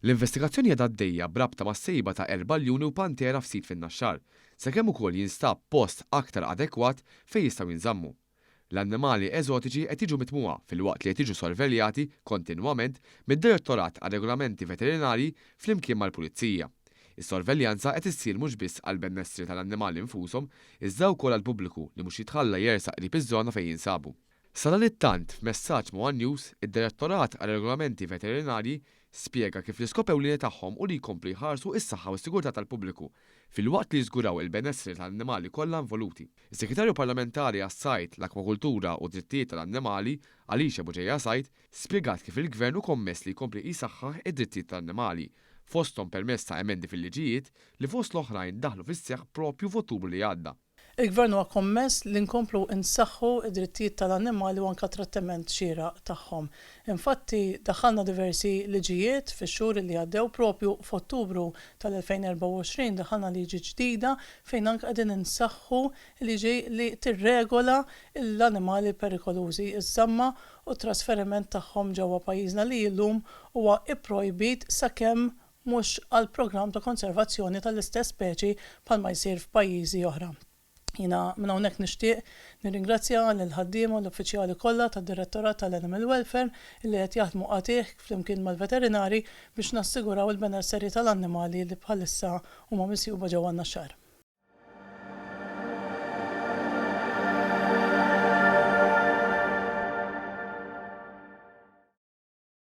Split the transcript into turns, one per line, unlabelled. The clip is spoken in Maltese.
L-investigazzjoni għadha għaddejja brabta ma' sejba ta' erba' ljuni u pantera f'sit fin-naxxar, sakemm ukoll jinstab post aktar adekwat fejn jistgħu jinżammu. L-annimali eżotiċi qed jiġu mitmuha filwaqt li qed jiġu sorveljati kontinwament mid-Direttorat għar-Regolamenti Veterinarji flimkien mal-Pulizija. Is-sorveljanza qed issir mhux biss għall-benessri tal-annimali infushom, iżda wkoll għall-pubbliku li mhux jitħalla jersaq qrib iż-żona fejn jinsabu. Sal ittant f'messaġġ ma' News, id-Direttorat għar-Regolamenti Veterinarji spjega kif l-iskop ewlieni tagħhom u li jkomplu jħarsu s-saħħa u s-sigurtà tal-pubbliku filwaqt li jiżguraw il-benessri tal-annimali kollha involuti. Is-Segretarju Parlamentari għas-Sajd, l-Akwakultura u d-Drittijiet tal-Annimali, Alicia Buġejja Sajd, spjegat kif il-Gvern hu kommess li jkompli jisaħħaħ id-drittijiet tal-annimali, fosthom permezz ta' emendi fil-liġijiet li fost l-oħrajn daħlu fis-seħħ proprju f'Ottubru li għadda.
Il-Gvern huwa kommess li nkomplu nsaħħu id-drittijiet tal-annimali u anke trattament xieraq tagħhom. Infatti daħħalna diversi liġijiet fix-xhur li għaddew propju f'Ottubru tal-2024 daħħalna liġi ġdida fejn anke qegħdin insaħħu liġi li tirregola l-annimali perikolużi, iż-żamma u t-trasferiment tagħhom ġewwa pajjiżna li llum huwa ipprojbit sakemm mhux għal programm ta' konservazzjoni tal-istess speċi bħalma jsir f'pajjiżi oħra. Jiena minn hawnhekk nixtieq nirringrazzja lill-ħaddiema u l-uffiċjali kollha tad-Direttorat tal-Animal Welfare li qed jaħdmu qatih flimkien mal-veterinari biex nassiguraw il-benesseri tal-annimali li bħalissa huma misjuba ġewwa n-naxxar.